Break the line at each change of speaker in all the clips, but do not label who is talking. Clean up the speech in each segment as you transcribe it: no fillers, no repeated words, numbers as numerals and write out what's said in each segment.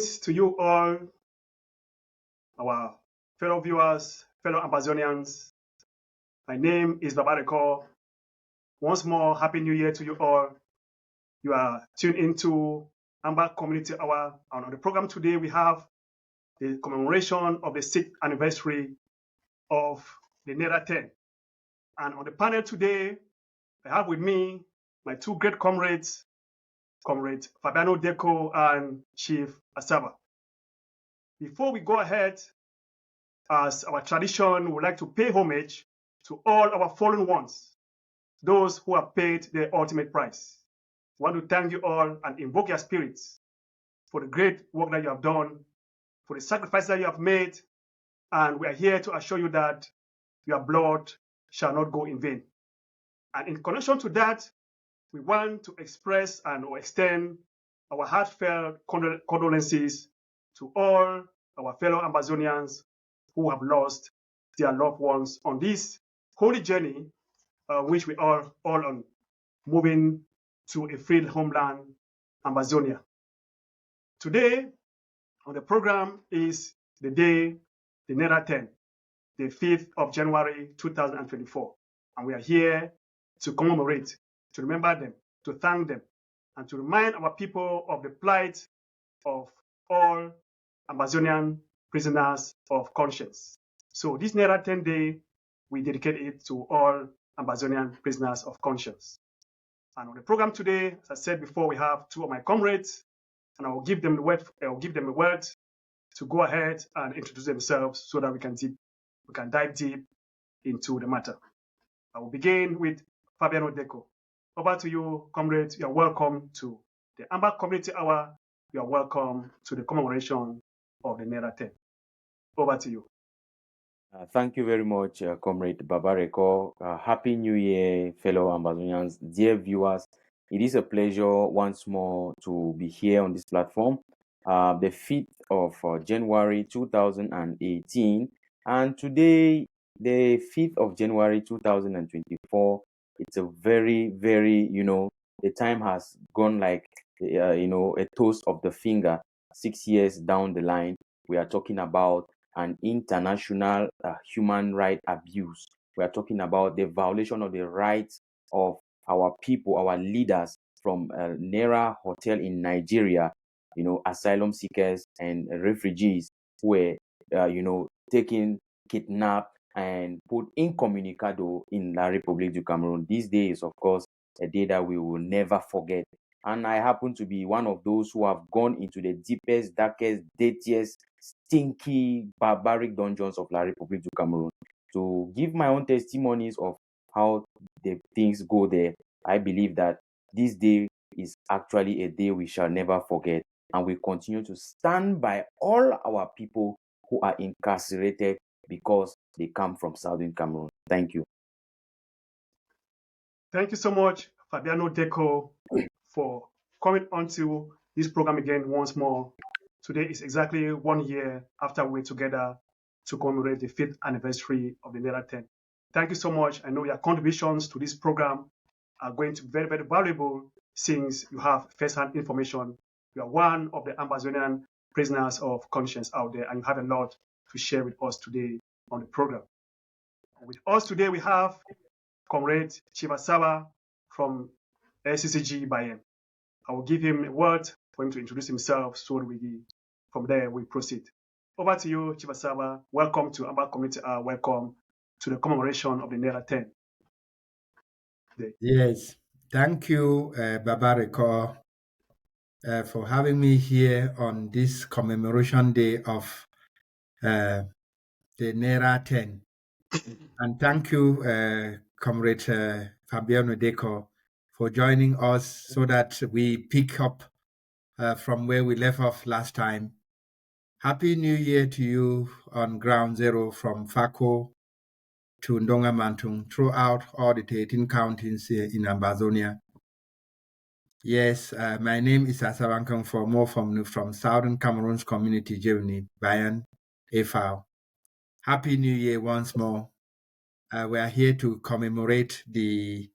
Greetings to you all, our fellow viewers, fellow Ambazonians. My name is Babareko. Once more, Happy New Year to you all. You are tuned into Amba Community Hour. And on the program today, we have the commemoration of the 6th anniversary of the Nera 10. And on the panel today, I have with me my two great comrades, Comrade Fabiano Deco and Chief Asaba. Before we go ahead, as our tradition, we would like to pay homage to all our fallen ones, those who have paid the ultimate price. We want to thank you all and invoke your spirits for the great work that you have done, for the sacrifice that you have made, and we are here to assure you that your blood shall not go in vain. And in connection to that, we want to express and extend our heartfelt condolences to all our fellow Ambazonians who have lost their loved ones on this holy journey, which we are all on, moving to a free homeland, Ambazonia. Today on the program is the day, the Nera 10, the 5th of January 2024. And we are here to commemorate, to remember them, to thank them, and to remind our people of the plight of all Ambazonian prisoners of conscience. So this Nera 10 day, we dedicate it to all Ambazonian prisoners of conscience. And on the program today, as I said before, we have two of my comrades, and I will give them a word to go ahead and introduce themselves so that we can dive deep into the matter. I will begin with Fabiano Deco. Over to you, comrades. You are welcome to the Amba Community Hour. You are welcome to the commemoration of the Nera 10. Over to you.
Thank you very much, Comrade Babareko. Happy New Year, fellow Ambazonians, dear viewers. It is a pleasure once more to be here on this platform. The 5th of January 2018, and today, the 5th of January 2024. It's a very, very, the time has gone like, a toast of the finger. 6 years down the line, we are talking about an international human right abuse. We are talking about the violation of the rights of our people, our leaders from Nera Hotel in Nigeria, asylum seekers and refugees who were, taken, kidnapped, and put incommunicado in La Republic of Cameroon. This day is, of course, a day that we will never forget. And I happen to be one of those who have gone into the deepest, darkest, dirtiest, stinky, barbaric dungeons of La Republic of Cameroon to give my own testimonies of how the things go there. I believe that this day is actually a day we shall never forget, and we continue to stand by all our people who are incarcerated because they come from Southern Cameroon. Thank you.
Thank you so much, Fabiano Deco, for coming onto this program again once more. Today is exactly 1 year after we're together to commemorate the 5th anniversary of the Nera 10. Thank you so much. I know your contributions to this program are going to be very, very valuable since you have first-hand information. You are one of the Ambazonian prisoners of conscience out there, and you have a lot to share with us today on the program. With us today, we have Comrade Chivasaba from LCCG Bayern. I will give him a word for him to introduce himself so from there we proceed. Over to you, Chivasaba. Welcome to Amba Community. Welcome to the commemoration of the Nera 10.
Yes, thank you, Babareko, for having me here on this commemoration day of the Nera 10. And thank you, Comrade Fabiano Deco, for joining us so that we pick up from where we left off last time. Happy New Year to you on Ground Zero from Fako to Ndonga Mantung throughout all the 13 counties here in Ambazonia. Yes, my name is Asawankang for more from Southern Cameroons Community Germany, Bayern, APoC. Happy New Year once more. We are here to commemorate the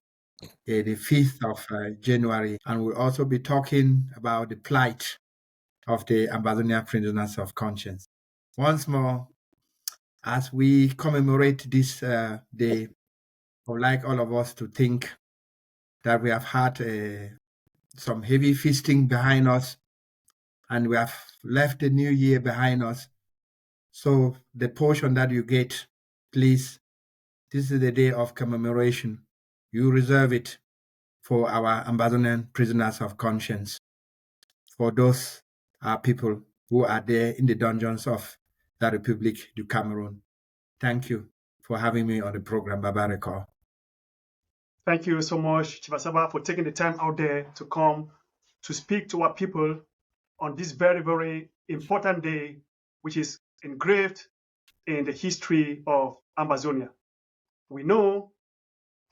5th of January, and we'll also be talking about the plight of the Ambazonian Prisoners of Conscience. Once more, as we commemorate this day, I would like all of us to think that we have had some heavy feasting behind us, and we have left the new year behind us. So the portion that you get, please, this is the day of commemoration. You reserve it for our Ambazonian Prisoners of Conscience, for those people who are there in the dungeons of the Republic of Cameroon. Thank you for having me on the program, Babareko.
Thank you so much, Chief Asaba, for taking the time out there to come to speak to our people on this very, very important day, which is engraved in the history of Ambazonia. We know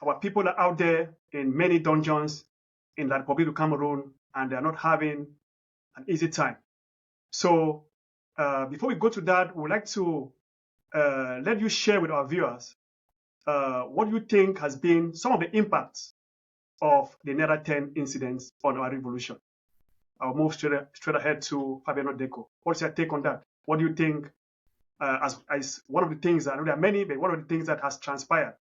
our people are out there in many dungeons in the Republic of Cameroon, and they are not having an easy time. So before we go to that, we would like to let you share with our viewers what you think has been some of the impacts of the Nera 10 incidents on our revolution. I'll move straight ahead to Fabiano Deco. What's your take on that? What do you think as one of the things, I know there are many, but one of the things that has transpired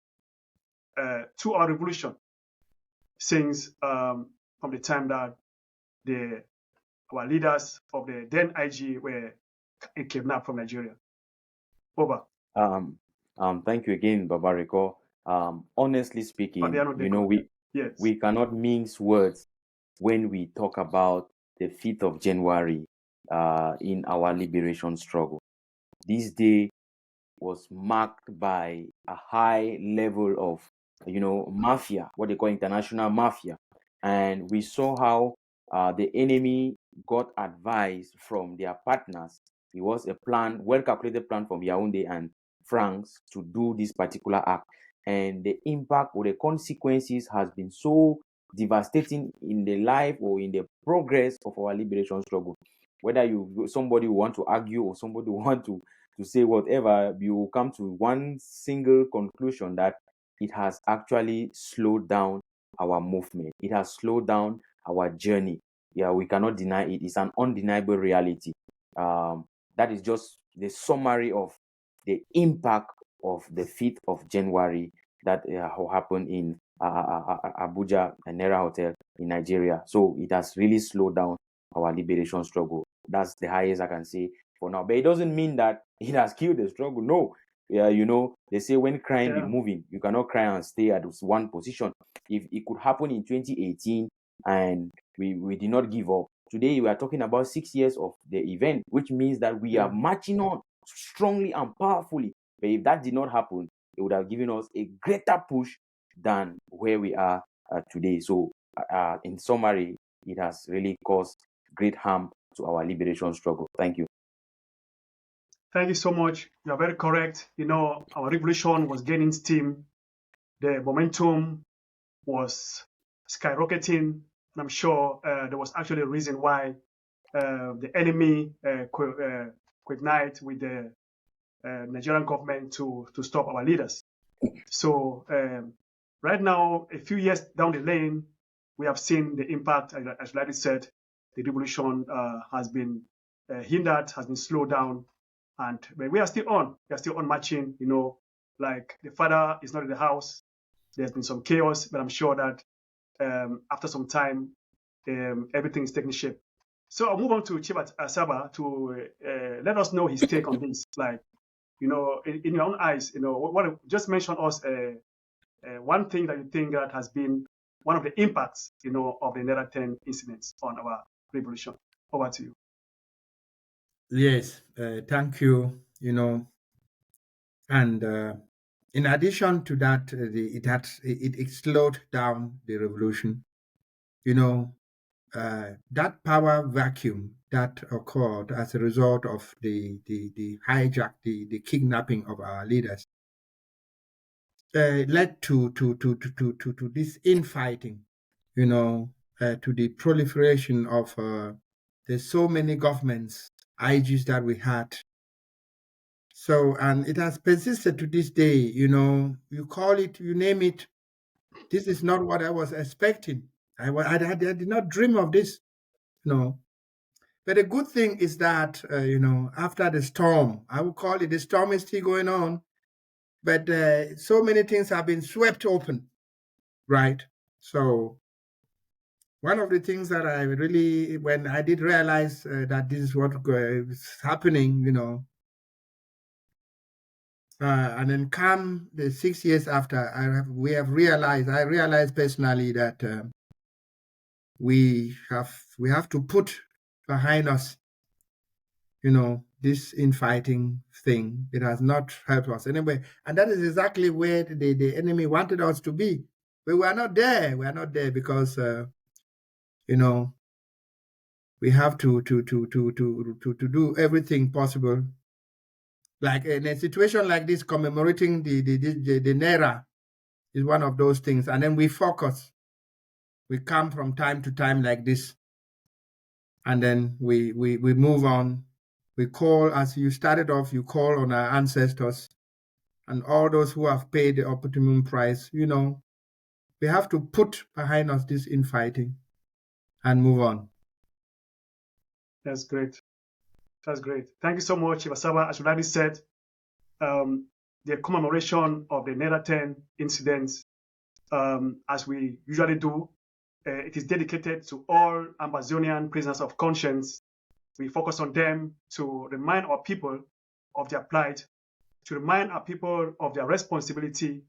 to our revolution since from the time that our leaders of the then IG were kidnapped from Nigeria? Over.
Thank you again, Babareko. Honestly speaking,
Fabiano
you know,
Deco. Yes.
we cannot mince words when we talk about the 5th of January in our liberation struggle. This day was marked by a high level of, mafia, what they call international mafia. And we saw how the enemy got advice from their partners. It was a plan, well-calculated plan from Yaoundé and France to do this particular act. And the impact or the consequences has been so devastating in the life or in the progress of our liberation struggle. Whether somebody want to argue or somebody want to say whatever, you will come to one single conclusion that it has actually slowed down our movement. It has slowed down our journey. Yeah, we cannot deny it. It's an undeniable reality. That is just the summary of the impact of the 5th of January that happened in Abuja and Nera Hotel in Nigeria. So it has really slowed down our liberation struggle. That's the highest I can say for now. But it doesn't mean that it has killed the struggle. No. Yeah, they say when crying be moving, you cannot cry and stay at one position. If it could happen in 2018 and we did not give up, today we are talking about 6 years of the event, which means that we are marching on strongly and powerfully. But if that did not happen, it would have given us a greater push than where we are today. So in summary, it has really caused great harm to our liberation struggle. Thank you.
Thank you so much. You are very correct. Our revolution was gaining steam. The momentum was skyrocketing. And I'm sure there was actually a reason why the enemy coordinate with the Nigerian government to stop our leaders. So right now, a few years down the lane, we have seen the impact. As Larry said, the revolution has been hindered, has been slowed down. But we are still on. We are still on marching. Like the father is not in the house. There's been some chaos, but I'm sure that after some time, everything is taking shape. So I'll move on to Chief Asaba to let us know his take on this. Like, in your own eyes, what just mention us one thing that you think that has been one of the impacts, of the Nera 10 incidents on our revolution. Over to you.
Yes, thank you. And in addition to that, it slowed down the revolution. That power vacuum that occurred as a result of the hijack, the kidnapping of our leaders, led to this infighting. To the proliferation of there's so many governments, IGs that we had. So, and it has persisted to this day. You call it, you name it. This is not what I was expecting. I did not dream of this. But the good thing is that, after the storm, I would call it, the storm is still going on, but so many things have been swept open, right? So one of the things that I really, when I did realize that this is what is happening, and then come the 6 years after, I realized personally that we have to put behind us, this infighting thing. It has not helped us anyway, and that is exactly where the enemy wanted us to be. But we are not there. We are not there because we have to do everything possible. Like in a situation like this, commemorating the Nera is one of those things, and then we focus. We come from time to time like this, and then we move on. We call, as you started off, you call on our ancestors and all those who have paid the optimum price. We have to put behind us this infighting and move on.
That's great. That's great. Thank you so much, Chief Asaba. As you already said, the commemoration of the Nera 10 incidents, as we usually do, it is dedicated to all Ambazonian prisoners of conscience. We focus on them to remind our people of their plight, to remind our people of their responsibility,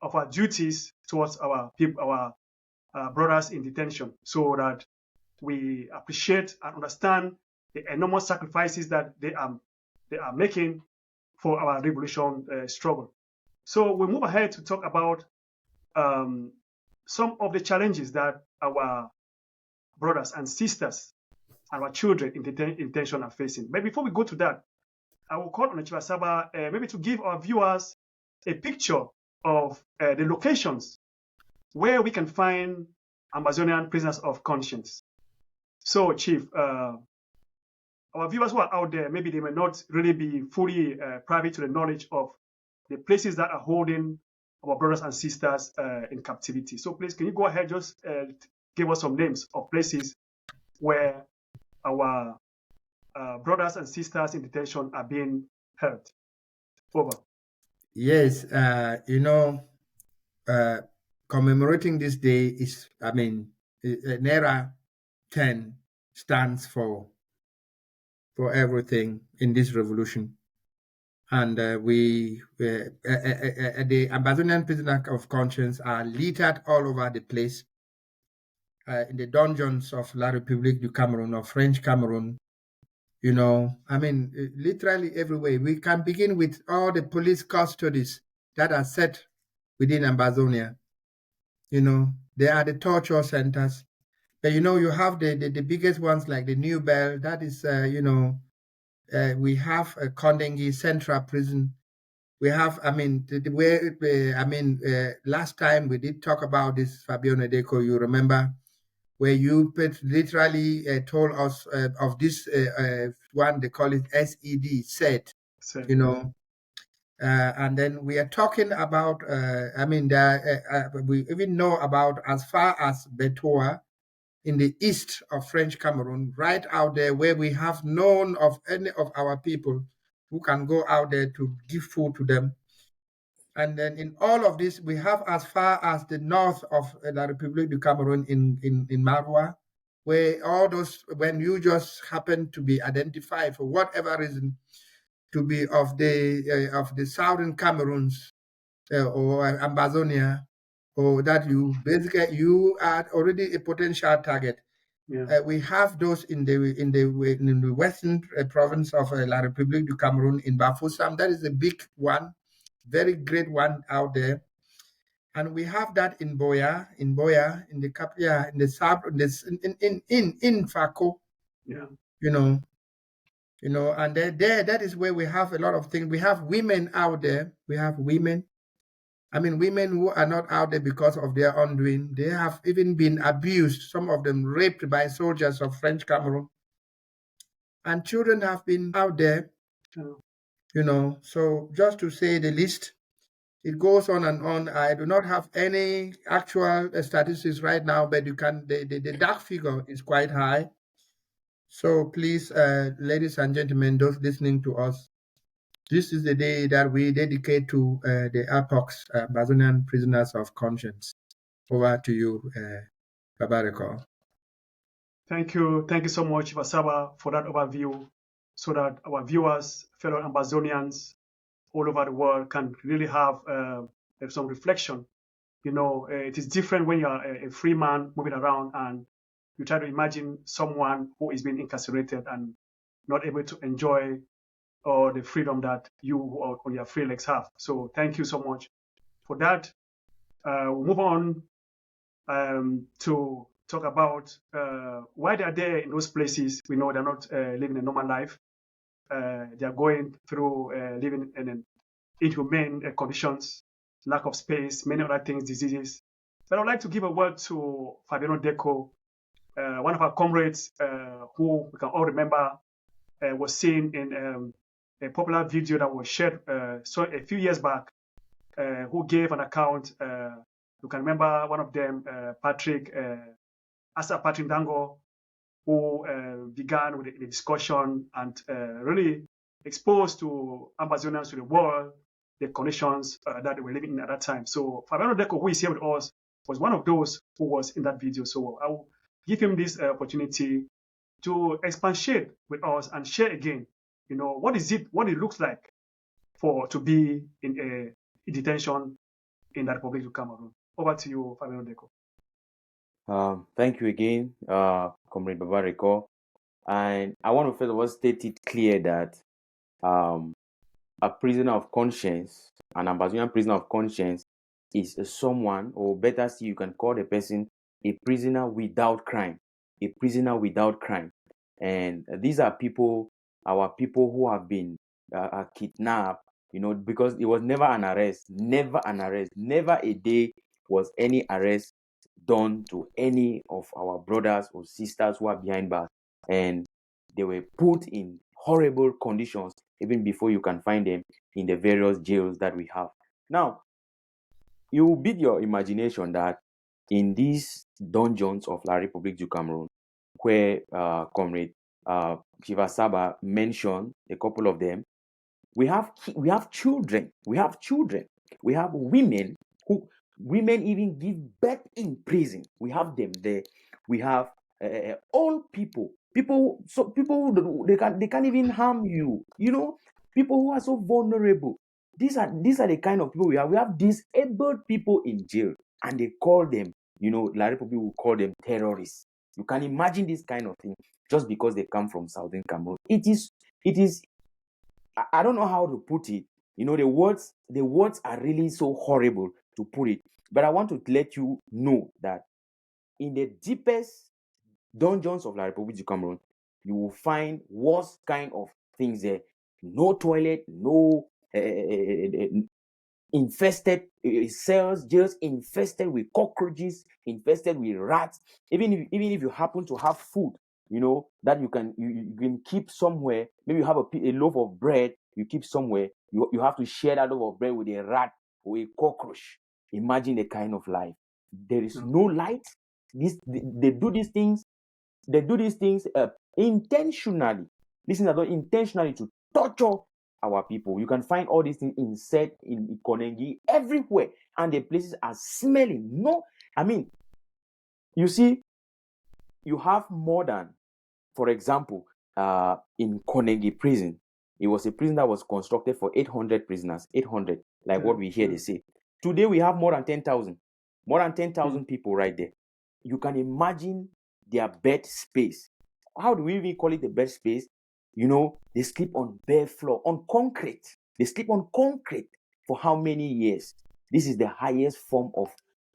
of our duties towards our people, our brothers in detention, so that we appreciate and understand the enormous sacrifices that they are making for our revolution struggle. So we move ahead to talk about some of the challenges that our brothers and sisters, our children in detention are facing. But before we go to that, I will call on Chief Asaba maybe to give our viewers a picture of the locations where we can find Ambazonian prisoners of conscience. So, Chief, our viewers who are out there, maybe they may not really be fully privy to the knowledge of the places that are holding our brothers and sisters in captivity. So please, can you go ahead, just give us some names of places where our brothers and sisters in detention are being held? Over.
Yes, commemorating this day is, Nera 10 stands for everything in this revolution. And the Ambazonian prisoners of conscience are littered all over the place, in the dungeons of La République du Cameroun, or French Cameroon, literally everywhere. We can begin with all the police custodies that are set within Ambazonia. They are the torture centers. But you have the biggest ones like the New Bell. That is, we have a Kondengi Central Prison. We have, last time we did talk about this, Fabio Nedeko, you remember, where you literally told us of this one, they call it SED, SED, and then we are talking about, we even know about as far as Betoa in the east of French Cameroon, right out there where we have known of any of our people who can go out there to give food to them. And then in all of this, we have as far as the north of La République du Cameroun in Marwa, where all those, when you just happen to be identified for whatever reason to be of the Southern Cameroons or Ambazonia, or that you are already a potential target.
Yeah.
We have those in the western province of La République du Cameroun in Bafoussam. That is a big one, very great one out there. And we have that in Boya, in the Kapia, in the south, in Fako.
Yeah.
And there, that is where we have a lot of things. We have women out there. We have women. Women who are not out there because of their undoing. They have even been abused, some of them raped by soldiers of French Cameroon. And children have been out there, So just to say the least, it goes on and on. I do not have any actual statistics right now, but you can. The dark figure is quite high. So please, ladies and gentlemen, those listening to us, this is the day that we dedicate to the APoCs, Ambazonian Prisoners of Conscience. Over to you, Babareko.
Thank you so much, Vasaba, for that overview, so that our viewers, fellow Ambazonians all over the world, can really have some reflection. It is different when you are a free man moving around and you try to imagine someone who is being incarcerated and not able to enjoy or the freedom that you on your free legs have. So thank you so much for that. We'll move on to talk about why they are there in those places. We know they're not living a normal life. They are going through living in inhumane conditions, lack of space, many other things, diseases. But I'd like to give a word to Fabiano Deco, one of our comrades who we can all remember was seen in a popular video that was shared so a few years back, who gave an account. You can remember one of them, Patrick Dango, who began with the discussion and really exposed to Ambazonians, to the world, the conditions that they were living in at that time. So Fabiano Deco, who is here with us, was one of those who was in that video. So I will give him this opportunity to expatiate with us and share again, what it looks like to be in a detention in the Republic of Cameroon. Over to you, Fabiano Deco.
Thank you again, Comrade Babareko. And I want to first of all state it clear that a prisoner of conscience, an Ambazonian prisoner of conscience, is someone, or better still, you can call the person a prisoner without crime. A prisoner without crime. And these are people, our people who have been kidnapped, because it was never an arrest, never a day was any arrest done to any of our brothers or sisters who are behind bars. And they were put in horrible conditions even before you can find them in the various jails that we have. Now, you beat your imagination that in these dungeons of La République du Cameroun, where Comrade Shiva Saba mentioned a couple of them, we have children, we have women women even give birth in prison. We have them there. We have old people who they can't even harm you. People who are so vulnerable. These are the kind of people we have. We have disabled people in jail, and they call them, La Republic will call them terrorists. You can imagine this kind of thing just because they come from Southern Cameroon. It is. I don't know how to put it. The words are really so horrible to put it. But I want to let you know that in the deepest dungeons of La République du Cameroon, you will find worst kind of things there. No toilet, no infested cells, just infested with cockroaches, infested with rats. Even if you happen to have food, that you can keep somewhere. Maybe you have a loaf of bread you keep somewhere. You have to share that loaf of bread with a rat or a cockroach. Imagine the kind of life. There is no light. They do these things. They do these things intentionally. Listen, intentionally to torture our people. You can find all these things in Konengi everywhere, and the places are smelling. No, I mean, you see, you have more than, for example, in Konengi prison, it was a prison that was constructed for 800 prisoners. 800, like what we hear they say. Today we have more than 10,000. More than 10,000 people right there. You can imagine their bed space. How do we even call it the bed space? They sleep on bare floor, on concrete. They sleep on concrete for how many years? This is the highest form of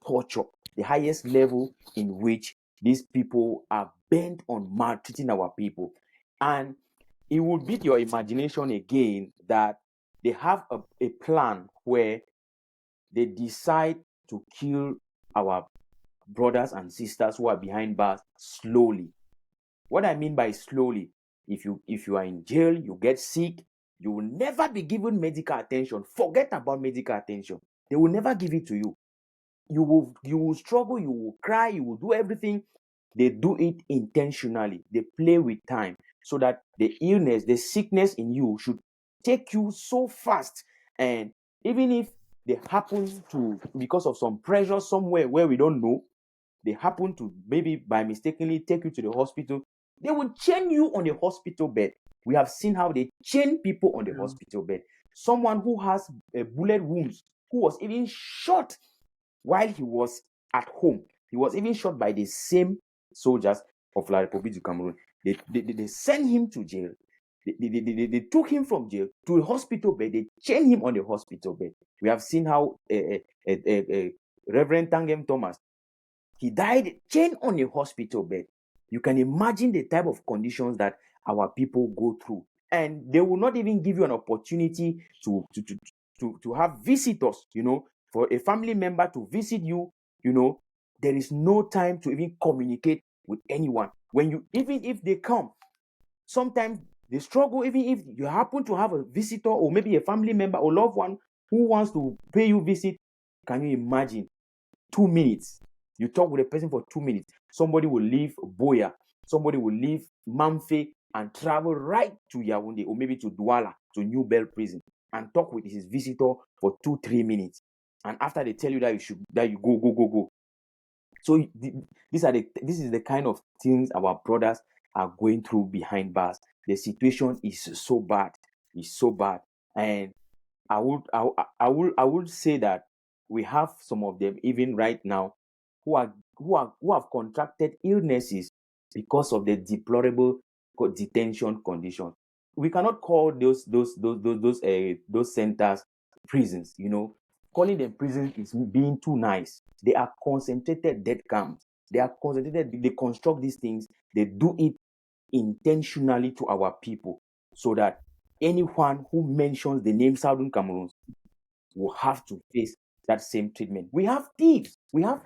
torture, the highest level in which these people are bent on maltreating our people. And it would beat your imagination again that they have a plan where they decide to kill our brothers and sisters who are behind bars slowly. What I mean by slowly, if you are in jail, you get sick, you will never be given medical attention. Forget about medical attention. They will never give it to you. You will struggle, you will cry, you will do everything. They do it intentionally. They play with time so that the illness, the sickness in you should take you so fast. And even if they happen to, because of some pressure somewhere where we don't know, they happen to maybe by mistakenly take you to the hospital, they will chain you on the hospital bed. We have seen how they chain people on the hospital bed. Someone who has a bullet wounds, who was even shot while he was at home. He was even shot by the same soldiers of La Republic of Cameroon. They sent him to jail. They took him from jail to a hospital bed. They chained him on the hospital bed. We have seen how Reverend Tangem Thomas, he died chained on a hospital bed. You can imagine the type of conditions that our people go through. And they will not even give you an opportunity to have visitors, for a family member to visit you, there is no time to even communicate with anyone. Even if they come, sometimes they struggle. Even if you happen to have a visitor or maybe a family member or loved one who wants to pay you visit, can you imagine? 2 minutes. You talk with a person for 2 minutes. Somebody will leave Boya, somebody will leave Mamfe and travel right to Yaoundé or maybe to Douala, to New Bell prison, and talk with his visitor for 2-3 minutes. And after they tell you that you go. So this is the kind of things our brothers are going through behind bars. The situation is so bad. It's so bad. And I would say that we have some of them even right now who have contracted illnesses because of the deplorable detention conditions. We cannot call those centers prisons. Calling them prisons is being too nice. They are concentrated death camps. They are concentrated. They construct these things. They do it intentionally to our people so that anyone who mentions the name Southern Cameroons will have to face that same treatment. We have thieves. We have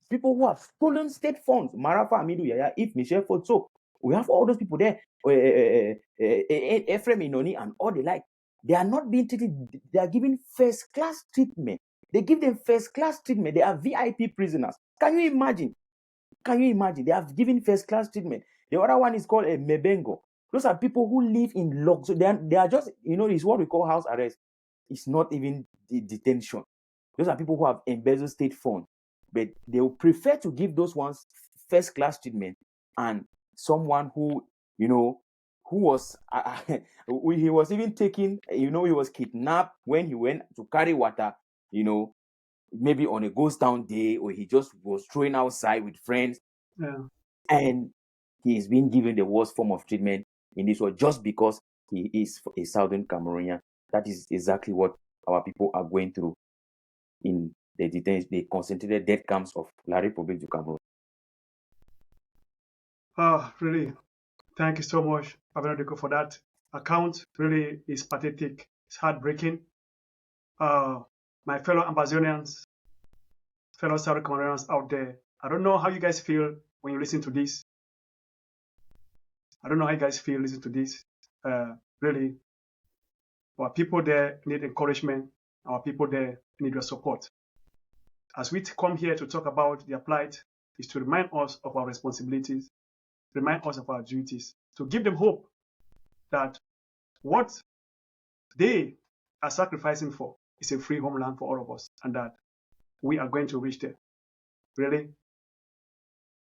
people who have stolen state funds. Marafa Amidu Yaya, if Michel Fotso. We have all those people there. Ephraim Inoni and all the like. They are not being treated. They are given first class treatment. They give them first class treatment. They are VIP prisoners. Can you imagine? They have given first class treatment. The other one is called a Mebengo. Those are people who live in logs. So they are just, it's what we call house arrest. It's not even detention. Those are people who have embezzled state funds, but they will prefer to give those ones first class treatment. And someone who was he was even taken, he was kidnapped when he went to carry water, maybe on a ghost town day, or he just was throwing outside with friends.
Yeah.
And he is being given the worst form of treatment in this world just because he is a Southern Cameroonian. That is exactly what our people are going through in the concentrated death camps of La Republic of Cameroon.
Really, thank you so much, Abednego, for that account. Really is pathetic. It's heartbreaking. My fellow Ambazonians, fellow Southern Cameroonians out there, I don't know how you guys feel when you listen to this. Really, our people there need encouragement. Our people there need your support. As we come here to talk about their plight, is to remind us of our responsibilities, remind us of our duties, to give them hope that what they are sacrificing for is a free homeland for all of us, and that we are going to reach there. Really?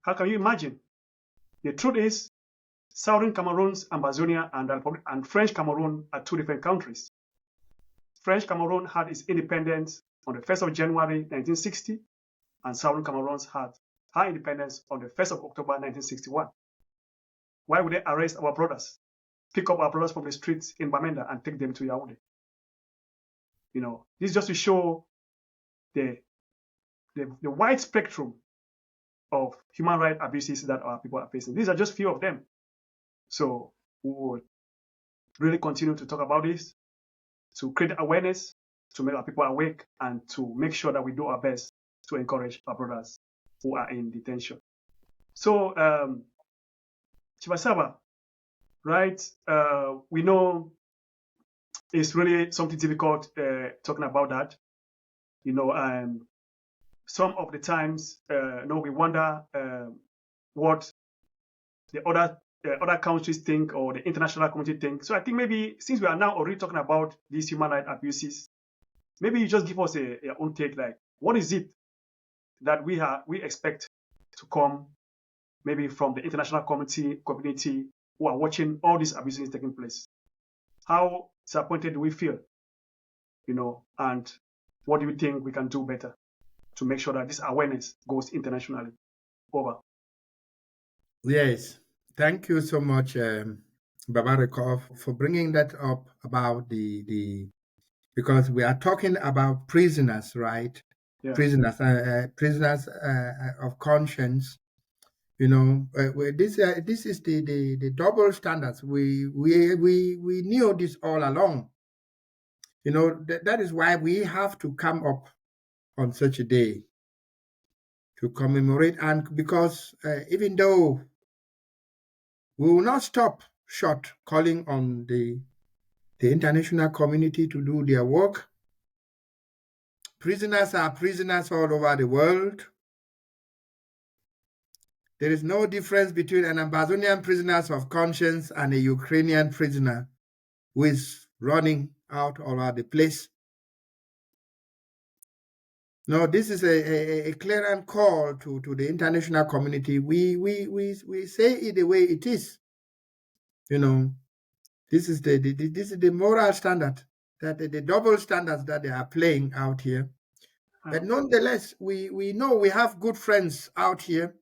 How can you imagine? The truth is, Southern Cameroons, Ambazonia, and French Cameroon are two different countries. French Cameroon had its independence on the 1st of January 1960, and Southern Cameroons had her independence on the 1st of October 1961. Why would they arrest our brothers, pick up our brothers from the streets in Bamenda and take them to Yaoundé? This is just to show the wide spectrum of human rights abuses that our people are facing. These are just few of them. So we will really continue to talk about this, to create awareness, to make our people awake, and to make sure that we do our best to encourage our brothers who are in detention. So, Chibasaba, right? We know it's really something difficult talking about that. Some of the times, we wonder what the other countries think or the international community think. So I think maybe since we are now already talking about these human rights abuses, maybe you just give us your own take, like what is it that we expect to come maybe from the international community who are watching all these abuses taking place. How disappointed do we feel, and what do you think we can do better to make sure that this awareness goes internationally? Over.
Yes, thank you so much, Babareko, for bringing that up about because we are talking about prisoners, right?
Yeah.
Prisoners of conscience. This is the double standards. We knew this all along. That is why we have to come up on such a day to commemorate, and because even though we will not stop short calling on the international community to do their work. Prisoners are prisoners all over the world. There is no difference between an Ambazonian prisoner of conscience and a Ukrainian prisoner who is running out all over the place. No, this is a clear call to the international community. We say it the way it is. This is the moral standard, that the double standards that they are playing out here. But nonetheless, we know we have good friends out here.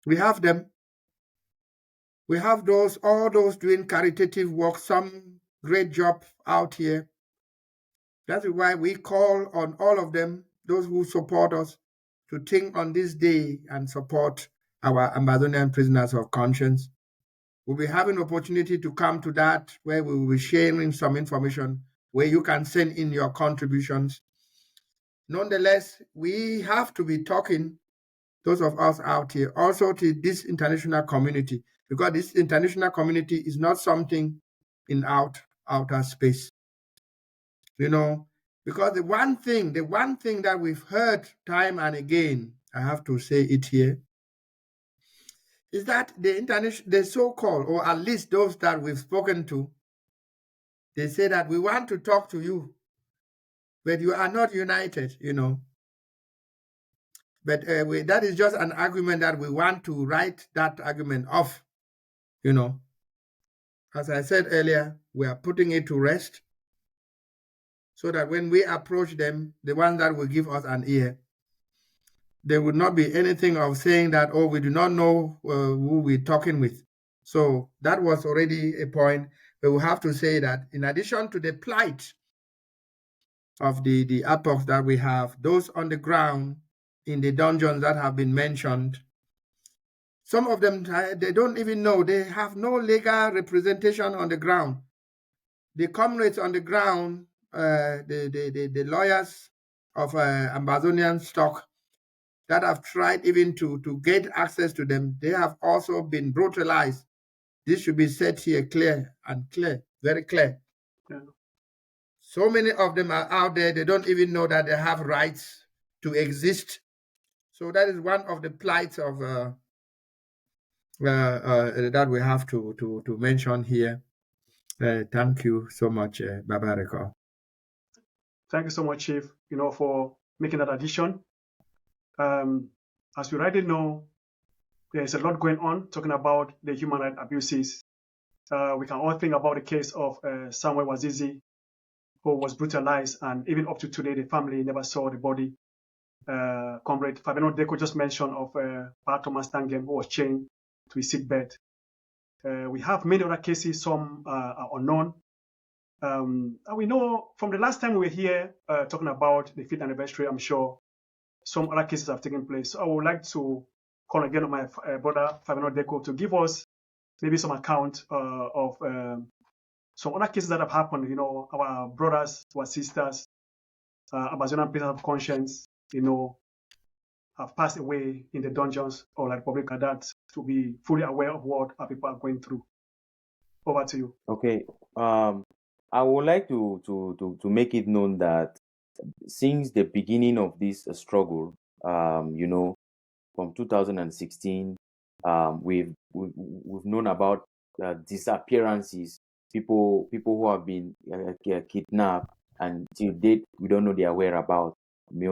We have them. We have all those doing caritative work, some great job out here. That is why we call on all of them, those who support us, to think on this day and support our Ambazonian prisoners of conscience. We'll be having opportunity to come to that, where we will be sharing some information where you can send in your contributions. Nonetheless, we have to be talking, those of us out here, also to this international community, because this international community is not something in outer space. Because the one thing that we've heard time and again, I have to say it here, is that the so-called, or at least those that we've spoken to, they say that we want to talk to you, but you are not united, But that is just an argument that we want to write that argument off, As I said earlier, we are putting it to rest so that when we approach them, the ones that will give us an ear, there would not be anything of saying that, oh, we do not know who we're talking with. So that was already a point. But we have to say that in addition to the plight of the APoCs that we have, those on the ground in the dungeons that have been mentioned, some of them, they don't even know. They have no legal representation on the ground. The comrades on the ground, the lawyers of Ambazonian stock that have tried even to get access to them, they have also been brutalized. This should be said here clear, very clear.
Yeah.
So many of them are out there, they don't even know that they have rights to exist. So that is one of the plights of that we have to mention here. Thank you so much, Babareko.
Thank you so much, Chief, for making that addition. As we already know, there's a lot going on talking about the human rights abuses. We can all think about the case of Samuel Wazizi, who was brutalized, and even up to today, the family never saw the body. Comrade Fabiano Deco just mentioned of Pa Thomas Tangem, who was chained to his sickbed. We have many other cases, some are unknown. And we know from the last time we were here talking about the 5th anniversary, I'm sure some other cases have taken place. So I would like to call again on my brother Fabiano Deco to give us maybe some account of some other cases that have happened. Our brothers, our sisters, Ambazonian prisoners of conscience, have passed away in the dungeons or like Republic of that, to be fully aware of what our people are going through. Over to you.
Okay. I would like to make it known that since the beginning of this struggle, from 2016, We've known about disappearances, people who have been kidnapped, and till date we don't know their whereabouts. We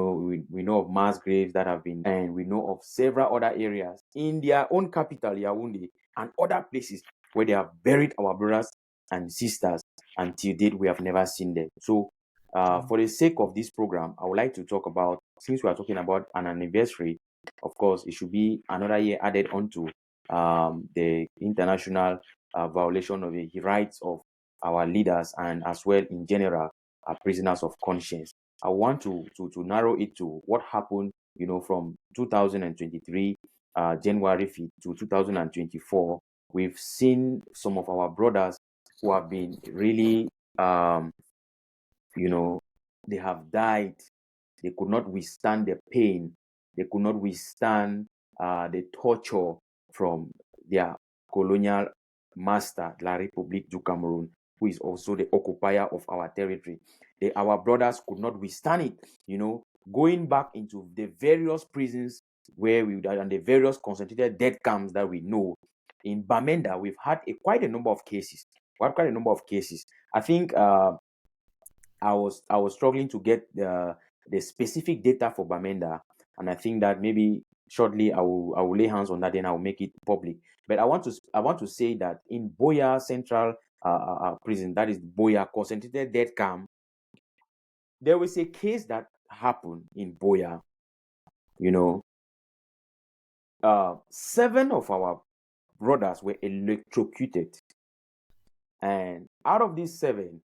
know of mass graves that have been, and we know of several other areas in their own capital, Yaoundé, and other places where they have buried our brothers and sisters, and till date we have never seen them. So, for the sake of this program, I would like to talk about, since we are talking about an anniversary, of course, it should be another year added onto the international violation of the rights of our leaders, and as well in general, prisoners of conscience. I want to narrow it to what happened, from 2023 January 5th to 2024. We've seen some of our brothers who have been really, you know, they have died. They could not withstand the pain. They could not withstand the torture from their colonial master, La République du Cameroon, who is also the occupier of our territory. Our brothers could not withstand it, going back into the various prisons where we died and the various concentrated death camps that we know. In Bamenda, we've had quite a number of cases. I think I was struggling to get the specific data for Bamenda, and I think that maybe shortly I will lay hands on that, and I will make it public. But I want to say that in Boya Central Prison, that is Boya Concentrated Death Camp, there was a case that happened in Boya. 7 of our brothers were electrocuted, and out of these 7,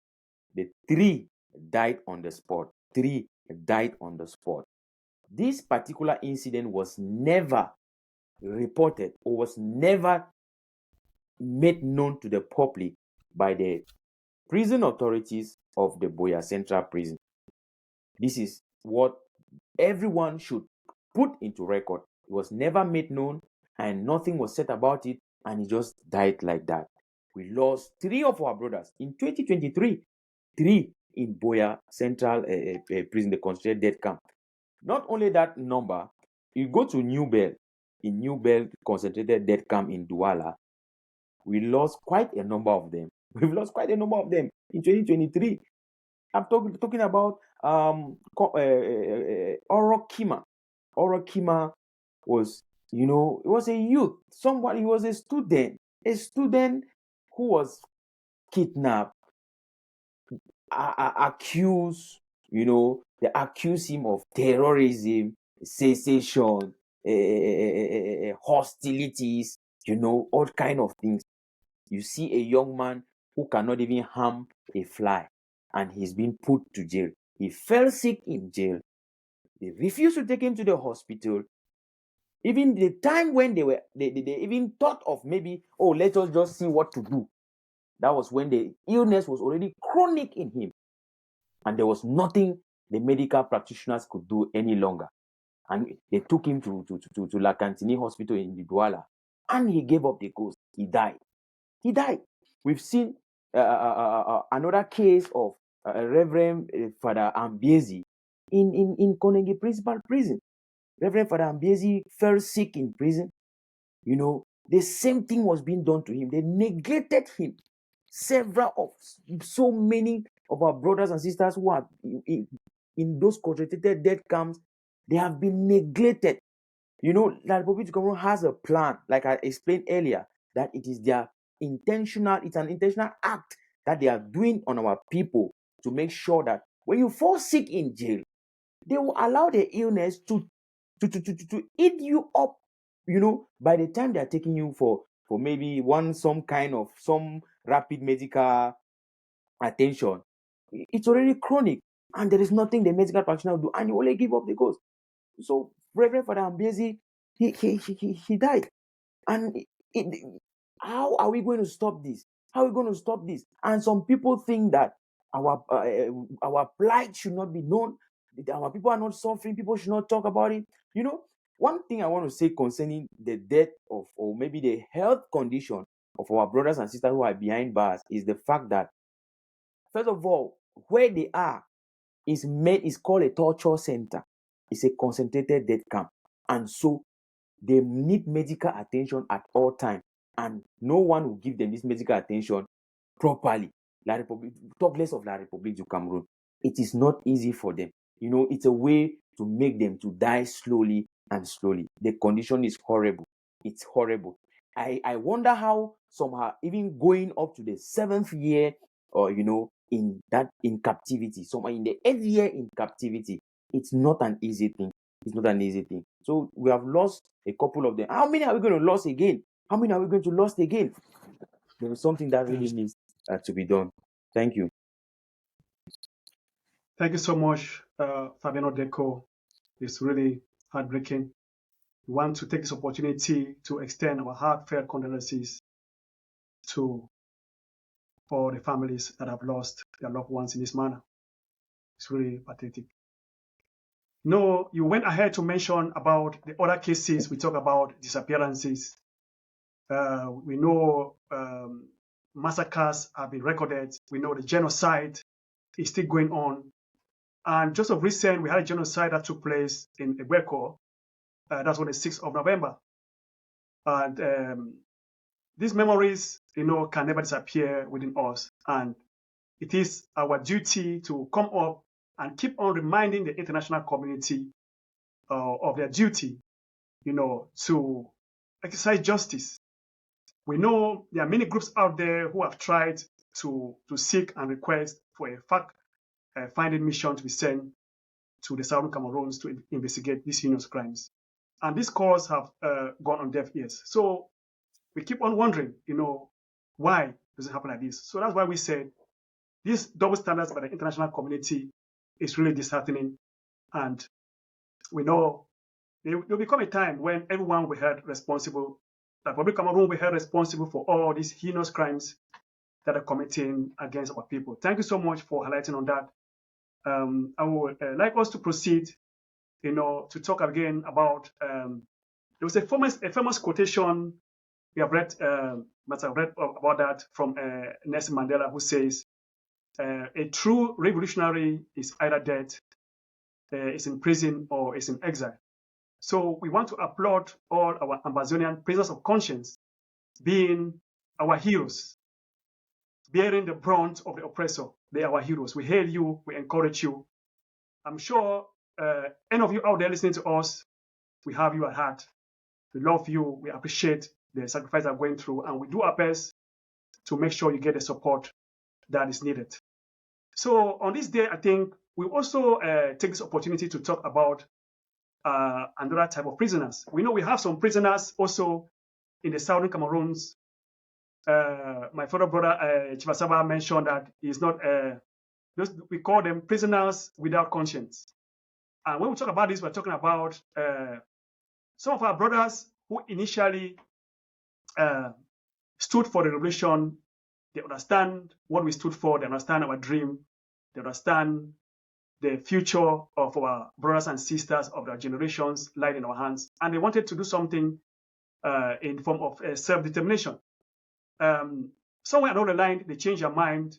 the 3 died on the spot. 3 died on the spot. This particular incident was never reported or was never made known to the public by the prison authorities of the Boya Central Prison. This is what everyone should put into record. It was never made known, and nothing was said about it, and it just died like that. We lost 3 of our brothers in 2023. 3 in Boya Central Prison, the concentrated death camp. Not only that number, you go to New Bell concentrated death camp in Douala, we lost quite a number of them. We've lost quite a number of them in 2023. I'm talking about Orokima. Orokima was, it was a youth. He was a student who was kidnapped, accused, they accuse him of terrorism, cessation, hostilities, all kind of things. You see a young man who cannot even harm a fly, and he's been put to jail. He fell sick in jail. They refused to take him to the hospital. Even the time when they even thought of maybe, let us just see what to do. That was when the illness was already chronic in him, and there was nothing the medical practitioners could do any longer. And they took him to La Cantini Hospital in Douala, and he gave up the ghost. He died. We've seen another case of Reverend Father Ambiezi in Konenge Principal Prison. Reverend Father Ambiezi fell sick in prison. The same thing was being done to him. They neglected him. So many of our brothers and sisters who are in those concentrated death camps, they have been neglected. The Republic of Cameroon has a plan, like I explained earlier, that it's an intentional act that they are doing on our people to make sure that when you fall sick in jail, they will allow the illness to eat you up. By the time they are taking you for maybe some rapid medical attention, it's already chronic, and there is nothing the medical practitioner will do, and you only give up the ghost. So Reverend Father Ambezi, he died. And how are we going to stop this? And some people think that our plight should not be known. Our people are not suffering. People should not talk about it. One thing I want to say concerning the death of, or maybe the health condition of our brothers and sisters who are behind bars, is the fact that, first of all, where they are is called a torture center. It's a concentrated death camp. And so They need medical attention at all times, and no one will give them this medical attention properly. Talk less of La République du Cameroon. It is not easy for them. It's a way to make them to die slowly and slowly. The condition is horrible. It's horrible. I wonder how somehow even going up to the 7th year, or in captivity, somehow in the 8th year in captivity, it's not an easy thing. It's not an easy thing. So we have lost a couple of them. How many are we going to lose again? How many are we going to lose again? There is something that really needs to be done. Thank you.
Thank you so much, Fabiano Deco. It's really heartbreaking. We want to take this opportunity to extend our heartfelt condolences to all the families that have lost their loved ones in this manner. It's really pathetic. No, you went ahead to mention about the other cases. We talk about disappearances. We know massacres have been recorded. We know the genocide is still going on. And just of recent, we had a genocide that took place in Ebweko. That's on the 6th of November. And these memories, can never disappear within us. And it is our duty to come up and keep on reminding the international community of their duty, to exercise justice. We know there are many groups out there who have tried to seek and request for a fact-finding mission to be sent to the Southern Cameroons to investigate these heinous crimes. And these calls have gone on deaf ears. So we keep on wondering, why does it happen like this? So that's why we said these double standards by the international community is really disheartening. And we know there will become a time when everyone will be held responsible. The Republic of Cameroon will be held responsible for all these heinous crimes that are committing against our people. Thank you so much for highlighting on that. I would like us to proceed, to talk again about, there was a famous quotation we have read, must have read about that from Nelson Mandela, who says, a true revolutionary is either dead, is in prison, or is in exile. So we want to applaud all our Ambazonian prisoners of conscience, being our heroes, bearing the brunt of the oppressor. They are our heroes. We hail you. We encourage you. I'm sure any of you out there listening to us, we have you at heart. We love you. We appreciate the sacrifice you're going through, and we do our best to make sure you get the support that is needed. So on this day, I think we also take this opportunity to talk about another type of prisoners. We know we have some prisoners also in the Southern Cameroons. My fellow brother Chivasaba mentioned that he's not, we call them prisoners without conscience. And when we talk about this, we're talking about some of our brothers who initially stood for the revolution. They understand what we stood for. They understand our dream. They understand the future of our brothers and sisters of their generations lying in our hands. And they wanted to do something in the form of self-determination. Somewhere along the line, they changed their mind,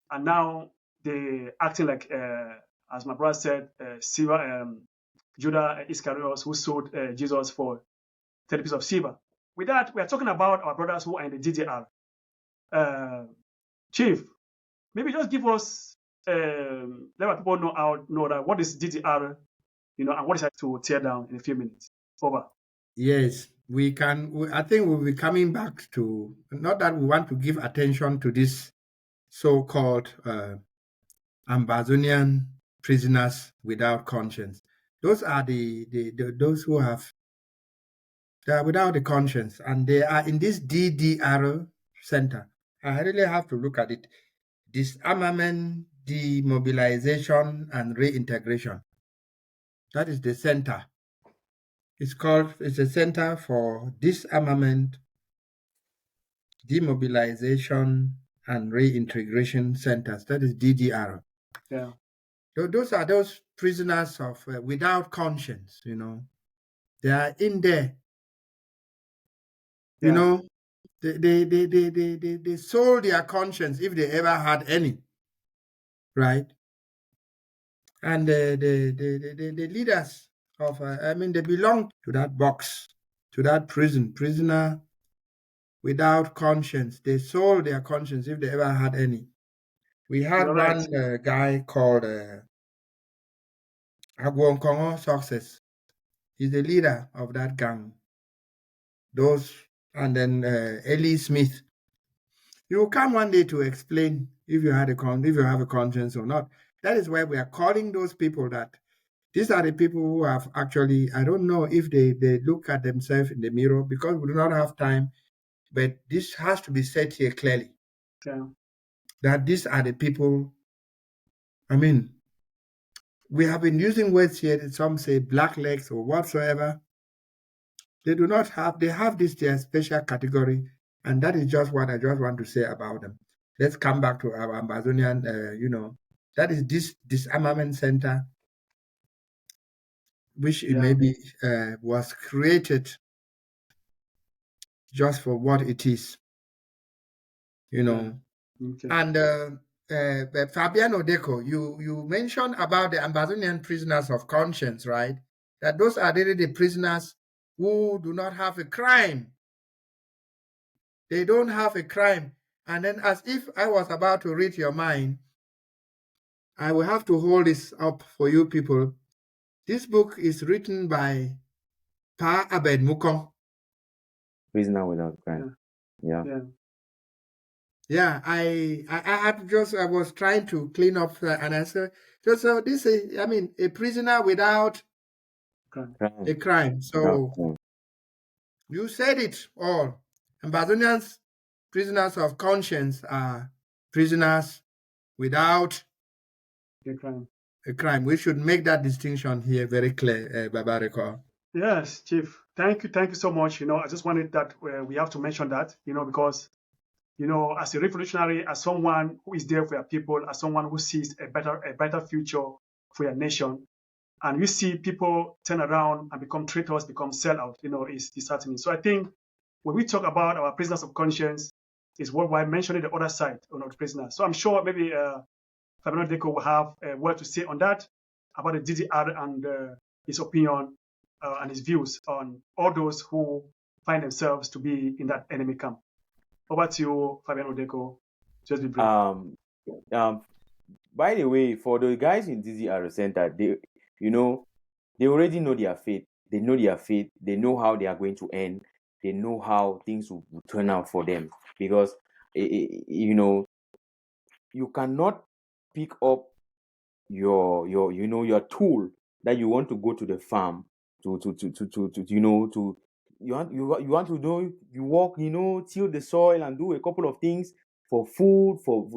and now they're acting like, as my brother said, Judah Iscariot, who sold Jesus for 30 pieces of silver. With that, we are talking about our brothers who are in the DDR. Chief, maybe just give us, let our people know that what is DDR, and what is it to tear down in a few minutes. Over.
Yes, we can. I think we'll be coming back to, not that we want to give attention to this so-called Ambazonian prisoners without conscience. Those are those who they are without the conscience, and they are in this DDR center. I really have to look at it. Disarmament, demobilization, and reintegration. That is the center. It's a center for disarmament, demobilization, and reintegration centers. That is DDR.
Yeah.
Those are those prisoners of without conscience. They are in there.
Yeah.
They sold their conscience if they ever had any, right? And the leaders of, they belong to that box. to that prison, prisoner without conscience. They sold their conscience if they ever had any. We had
You're right.
one guy called Agwon Success. He's the leader of that gang. And then Ellie Smith. You will come one day to explain if you have a conscience or not. That is why we are calling those people that these are the people who have actually, I don't know if they look at themselves in the mirror, because we do not have time, but this has to be said here clearly.
Yeah.
That these are the people, I mean, we have been using words here that some say black legs or whatsoever. They do not have, they have this their special category, and that is just what I just want to say about them. Let's come back to our Ambazonian, that is this disarmament center, which it maybe was created just for what it is,
Okay.
And Fabiano Deco, you mentioned about the Ambazonian prisoners of conscience, right? That those are really the prisoners who do not have a crime. They don't have a crime. And then, as if I was about to read your mind, I will have to hold this up for you people. This book is written by Pa Abed Mukong.
Prisoner without crime. Yeah.
Yeah, I was trying to clean up and I said, so this is, I mean, a prisoner without a crime. So you said it all. Ambazonians, prisoners of conscience, are prisoners without a crime. We should make that distinction here very clear, Babareko.
Yes, Chief. Thank you so much. I just wanted that we have to mention that, because as a revolutionary, as someone who is there for your people, as someone who sees a better future for your nation, and you see people turn around and become traitors, become sellout, is disheartening. So I think when we talk about our prisoners of conscience, is what we're mentioning the other side of the prisoners. So I'm sure maybe Fabiano Deco will have a word to say on that, about the DDR and his opinion and his views on all those who find themselves to be in that enemy camp. Over to you, Fabiano Deco. Just be brief.
By the way, for the guys in DDR Center, they already know their fate. They know their fate. They know how they are going to end. They know how things will turn out for them. Because, you cannot pick up your tool that you want to go to the farm you want to do, you walk, till the soil and do a couple of things for food, for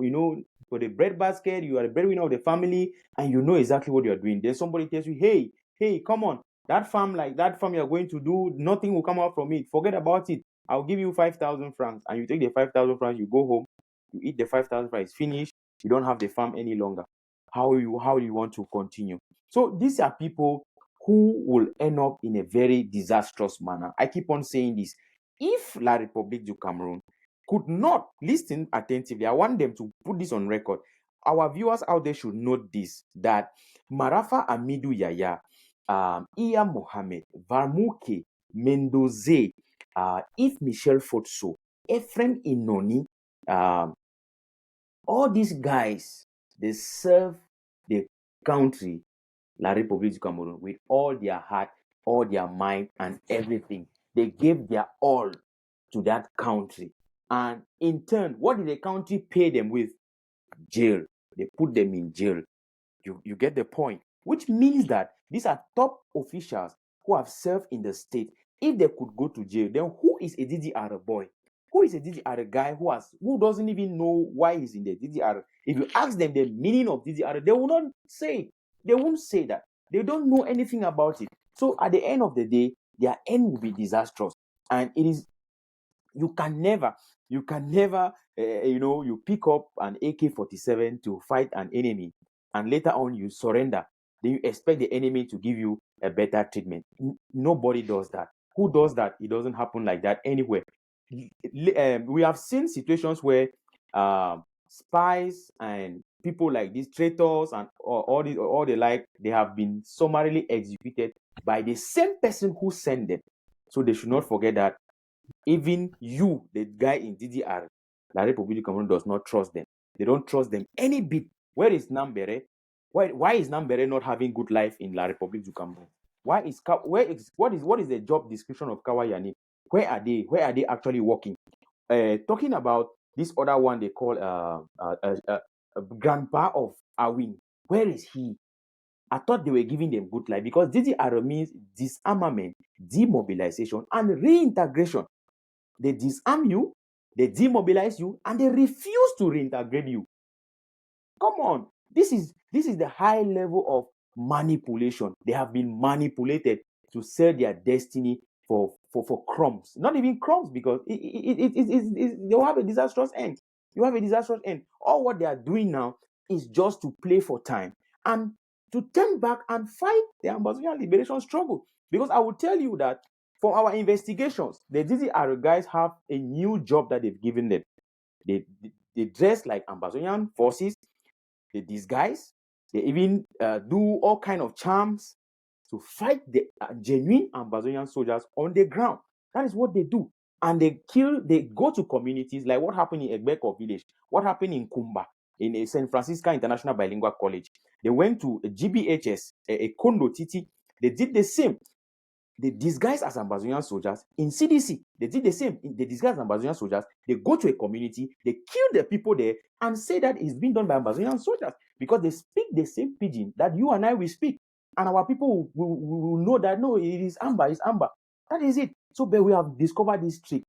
the bread basket. You are the breadwinner of the family and you know exactly what you are doing. Then somebody tells you, hey, come on, that farm you are going to do, nothing will come out from it. Forget about it. I'll give you 5,000 francs. And you take the 5,000 francs, you go home, you eat the 5,000 francs, finished. You don't have the farm any longer. How do you want to continue? So these are people who will end up in a very disastrous manner. I keep on saying this. If La République du Cameroon could not listen attentively, I want them to put this on record. Our viewers out there should note this, that Marafa Amidou Yaya, Iya Mohamed, Varmuke, Mendoze, If Michel Fotso, Ephraim Inoni, all these guys, they serve the country, La République du Cameroon, with all their heart, all their mind, and everything. They gave their all to that country. And in turn, what did the country pay them with? Jail. They put them in jail. You get the point? Which means that these are top officials who have served in the state. If they could go to jail, then who is a DDR boy? Who is a DDR guy who doesn't even know why he's in the DDR? If you ask them the meaning of DDR, they will not say. They won't say that. They don't know anything about it. So at the end of the day, their end will be disastrous. And it is, you can never, you pick up an AK-47 to fight an enemy, and later on you surrender. Then you expect the enemy to give you a better treatment. Nobody does that. Who does that? It doesn't happen like that anywhere. We have seen situations where spies and people like these traitors and all the like, they have been summarily executed by the same person who sent them. So they should not forget that even you, the guy in DDR, La Republic of Cameroon does not trust them. They don't trust them any bit. Where is Nambere? Why is Nambere not having good life in La Republic of Cameroon? What is the job description of Kawayani? Where are they? Where are they actually working? Talking about this other one they call grandpa of Awin. Where is he? I thought they were giving them good life because DDR means disarmament, demobilization, and reintegration. They disarm you, they demobilize you, and they refuse to reintegrate you. Come on. This is the high level of manipulation. They have been manipulated to sell their destiny for crumbs. Not even crumbs, because they'll have a disastrous end. You have a disastrous end. All what they are doing now is just to play for time and to turn back and fight the Ambazonian liberation struggle. Because I will tell you that from our investigations, the DDR guys have a new job that they've given them. They dress like Ambazonian forces. They disguise. They even do all kind of charms to fight the genuine Ambazonian soldiers on the ground. That is what they do. And they go to communities like what happened in Egbeko village, what happened in Kumba, in a San Francisco International Bilingual College. They went to a GBHS, a Kondo Titi. They did the same. They disguise as Ambazonian soldiers in CDC. They did the same. They disguise as Ambazonian soldiers. They go to a community, they kill the people there and say that it's been done by Ambazonian soldiers because they speak the same pidgin that you and I will speak. And our people will know that, no, it is Amba, it's Amba. That is it. So, but we have discovered this trick.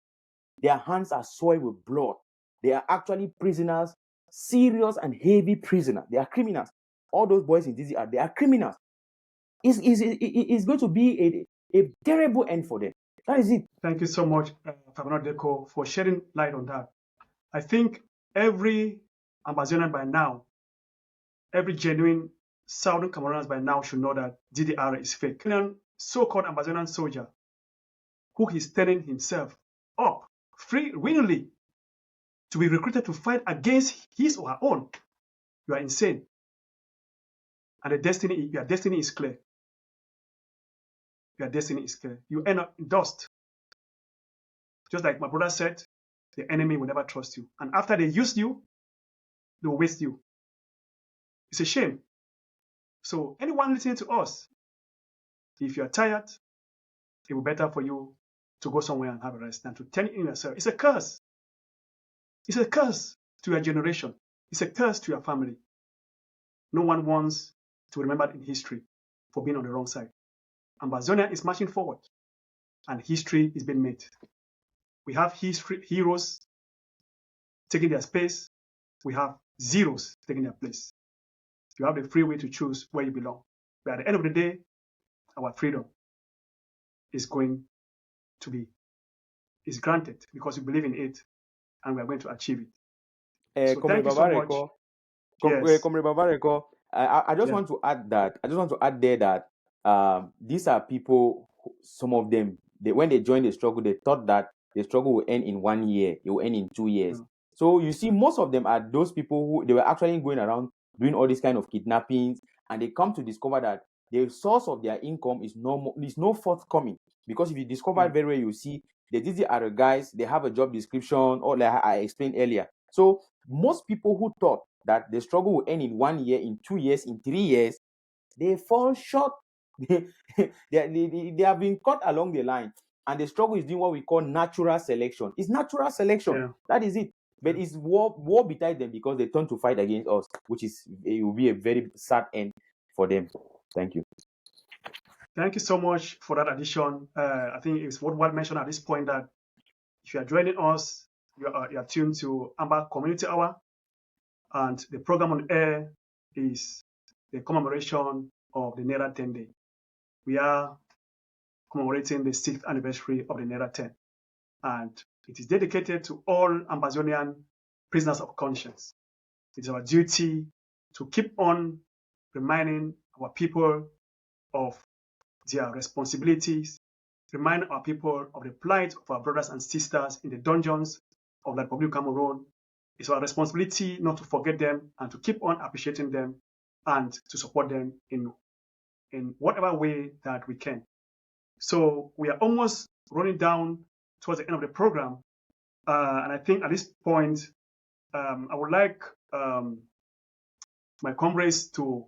Their hands are soiled with blood. They are actually prisoners, serious and heavy prisoners. They are criminals. All those boys in DZR, they are criminals. It's going to be a terrible end for them. That is it.
Thank you so much, Fabio Deco, for shedding light on that. I think every Ambazonian by now, every genuine Southern Cameroonians by now should know that DDR is fake. So-called Ambazonian soldier who is turning himself up willingly to be recruited to fight against his or her own. You are insane. And your destiny is clear. Your destiny is clear. You end up in dust. Just like my brother said, the enemy will never trust you. And after they use you, they will waste you. It's a shame. So anyone listening to us, if you are tired, it will be better for you to go somewhere and have a rest than to turn in yourself. It's a curse. It's a curse to your generation. It's a curse to your family. No one wants to be remembered in history for being on the wrong side. Ambazonia is marching forward, and history is being made. We have heroes taking their space. We have zeros taking their place. You have the free will to choose where you belong. But at the end of the day, our freedom is going to be granted because we believe in it, and we are going to achieve it. So thank you so much.
Comrade Babareko, I just want to add that. I just want to add there that these are people. Some of them, when they joined the struggle, they thought that the struggle will end in 1 year. It will end in 2 years. So you see, most of them are those people who they were actually going around doing all these kind of kidnappings, and they come to discover that the source of their income is no forthcoming. Because if you discover very well, you see these are the guys. They have a job description, or like I explained earlier. So most people who thought that the struggle will end in 1 year, in 2 years, in 3 years, they fall short. They have been cut along the line, and the struggle is doing what we call natural selection. It's natural selection. Yeah. That is it. But it's war betide them because they turn to fight against us, it will be a very sad end for them. Thank you.
Thank you so much for that addition. I think it's worthwhile mentioning at this point that if you are joining us, you are tuned to Amba Community Hour, and the program on air is the commemoration of the Nera 10 Day. We are commemorating the 6th anniversary of the Nera 10, and it is dedicated to all Ambazonian prisoners of conscience. It is our duty to keep on reminding our people of their responsibilities, remind our people of the plight of our brothers and sisters in the dungeons of the Republic of Cameroon. It's our responsibility not to forget them and to keep on appreciating them and to support them in whatever way that we can. So we are almost running down towards the end of the program. And I think at this point, I would like my comrades to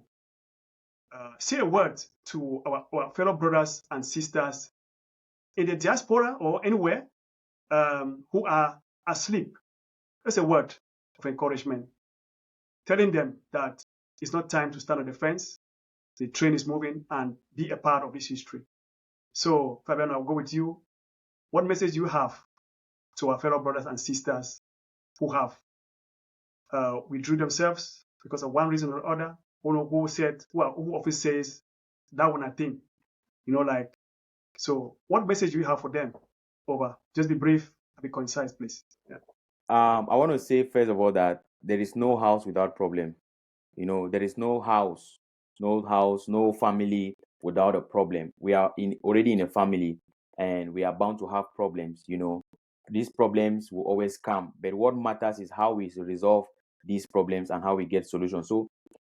say a word to our fellow brothers and sisters in the diaspora or anywhere who are asleep. Just a word of encouragement, telling them that it's not time to stand on the fence. The train is moving, and be a part of this history. So, Fabian, I'll go with you. What message do you have to our fellow brothers and sisters who have withdrew themselves because of one reason or other? Who often says that one, I think, so what message do you have for them? Over. Just be brief and be concise, please. Yeah.
I want to say first of all that there is no house without problem. There is no house, no family without a problem. We are already in a family, and we are bound to have problems. These problems will always come, but what matters is how we resolve these problems and how we get solutions. So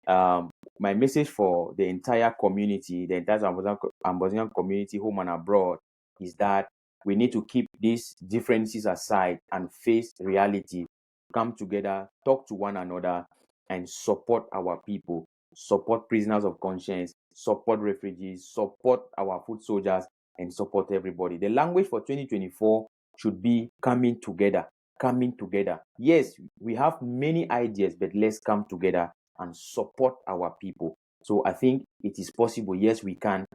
my message for the entire community, the entire Ambazonian community, home and abroad, is that we need to keep these differences aside and face reality, come together, talk to one another, and support our people, support prisoners of conscience, support refugees, support our foot soldiers, and support everybody. The language for 2024 should be coming together. Yes, we have many ideas, but let's come together and support our people. So I think it is possible. Yes, we can.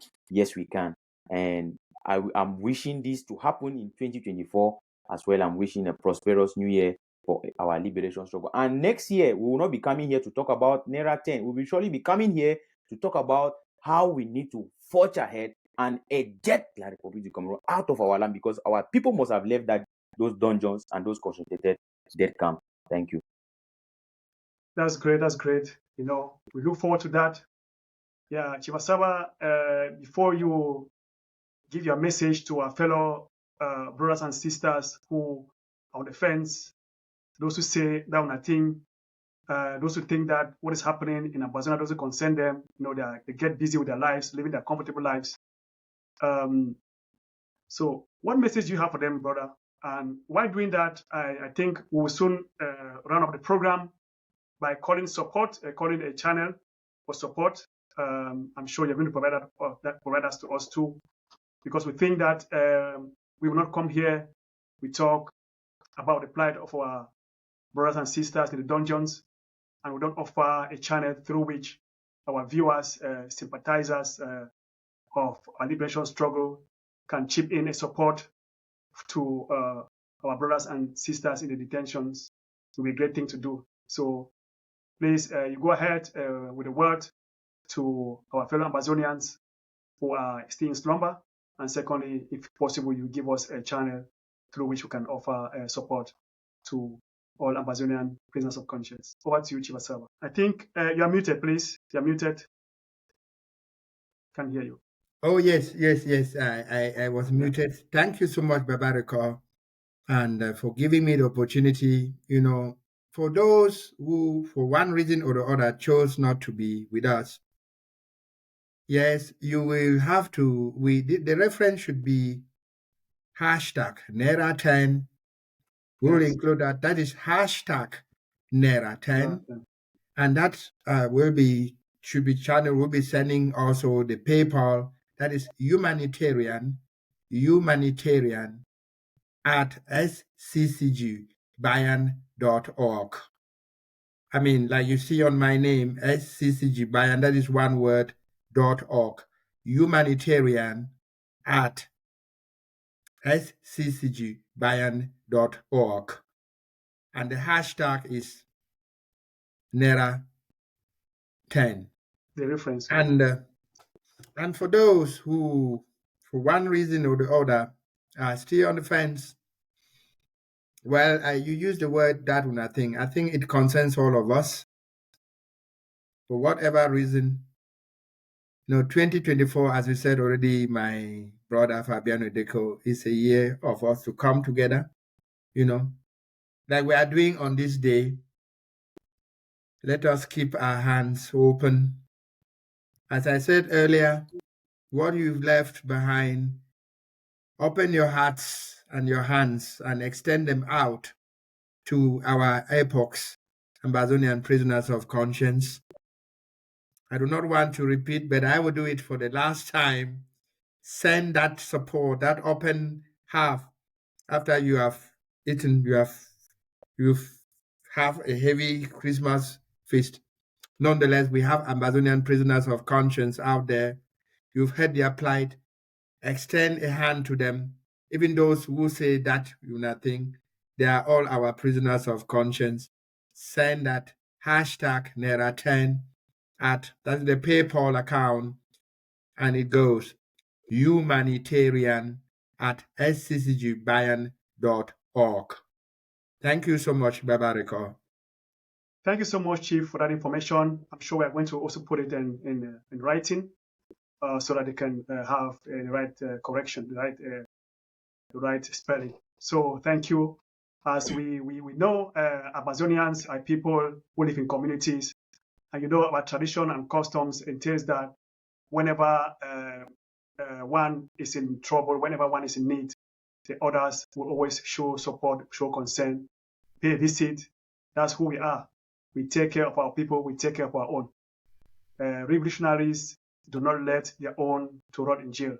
And I'm wishing this to happen in 2024 as well. I'm wishing a prosperous new year for our liberation struggle. And next year, we will not be coming here to talk about Nera 10. We will surely be coming here to talk about how we need to forge ahead and eject the Republic of Cameroon out of our land, because our people must have left those dungeons and those concentrated death camps. Thank you.
That's great. We look forward to that. Yeah, Chivasaba, before you give your message to our fellow brothers and sisters who are on the fence, those who say that on a thing, those who think that what is happening in Ambazonia doesn't concern them, they get busy with their lives, living their comfortable lives. So what message do you have for them, brother? And while doing that, I think we will soon run up the program by calling a channel for support. I'm sure you're going to provide us to us too, because we think that we will not come here, we talk about the plight of our brothers and sisters in the dungeons, and we don't offer a channel through which our viewers, sympathizers of our liberation struggle can chip in a support to our brothers and sisters in the detentions. It will be a great thing to do. So please, you go ahead with a word to our fellow Ambazonians who are still in slumber. And secondly, if possible, you give us a channel through which we can offer support to all Ambazonian prisoners of conscience. Over to you, Chivasaba. I think you are muted, please. You are muted. Can't hear you.
Oh, yes. I was muted. Thank you so much, Babariko, and for giving me the opportunity. For those who, for one reason or the other, chose not to be with us, yes, you will have to. The reference should be hashtag Nera10. We'll include that. That is hashtag Nera10, and that should be channel. We'll be sending also the PayPal. That is humanitarian at sccgbayan.org. I mean, like you see on my name, sccgbayan, that is one word, .org. Humanitarian at sccgbayan.org. And the hashtag is Nera10.
The reference.
And for those who, for one reason or the other, are still on the fence, well, you use the word that one, I think it concerns all of us. For whatever reason, 2024, as we said already, my brother Fabiano Deco, is a year of us to come together, like we are doing on this day. Let us keep our hands open. As I said earlier, what you've left behind open your hearts and your hands and extend them out to our APoCs, Ambazonian Prisoners of Conscience. I do not want to repeat, but I will do it for the last time. Send that support, that open half after you have eaten, you've have a heavy Christmas feast. Nonetheless, we have Ambazonian Prisoners of Conscience out there. You've heard their plight. Extend a hand to them. Even those who say that you nothing, they are all our prisoners of conscience. Send that hashtag Nera10 that's the PayPal account, and it goes humanitarian@sccgbayern.org. Thank you so much, Babariko.
Thank you so much, Chief, for that information. I'm sure we are going to also put it in writing so that they can have the right correction, the right spelling. So thank you. As we know, Amazonians are people who live in communities, and you know our tradition and customs entails that whenever one is in trouble, whenever one is in need, the others will always show support, show concern, pay a visit. That's who we are. We take care of our people, we take care of our own. Revolutionaries do not let their own to rot in jail.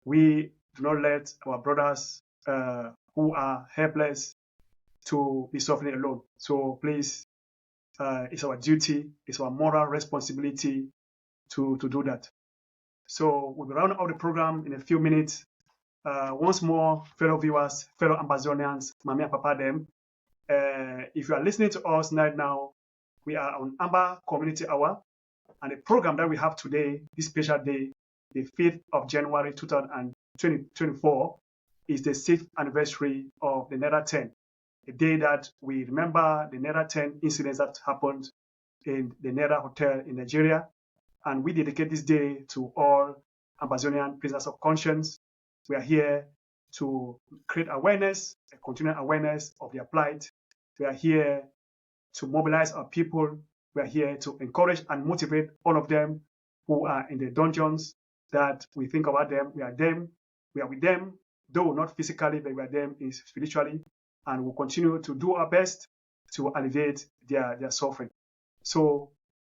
We do not let our brothers who are helpless to be suffering alone. So please, it's our duty, it's our moral responsibility to do that. So we'll be rounding out the program in a few minutes. Once more, fellow viewers, fellow Ambazonians, Mami and Papa them, if you are listening to us right now, we are on Amba Community Hour, and the program that we have today, this special day, the 5th of January 2024, is the 6th anniversary of the Nera 10, a day that we remember the Nera 10 incidents that happened in the Nera Hotel in Nigeria, and we dedicate this day to all Ambazonian prisoners of conscience. We are here to create awareness, a continued awareness of their plight. We are here to mobilize our people. We are here to encourage and motivate all of them who are in the dungeons, that we think about them. We are with them, though not physically, but we are them spiritually, and we'll continue to do our best to alleviate their suffering. So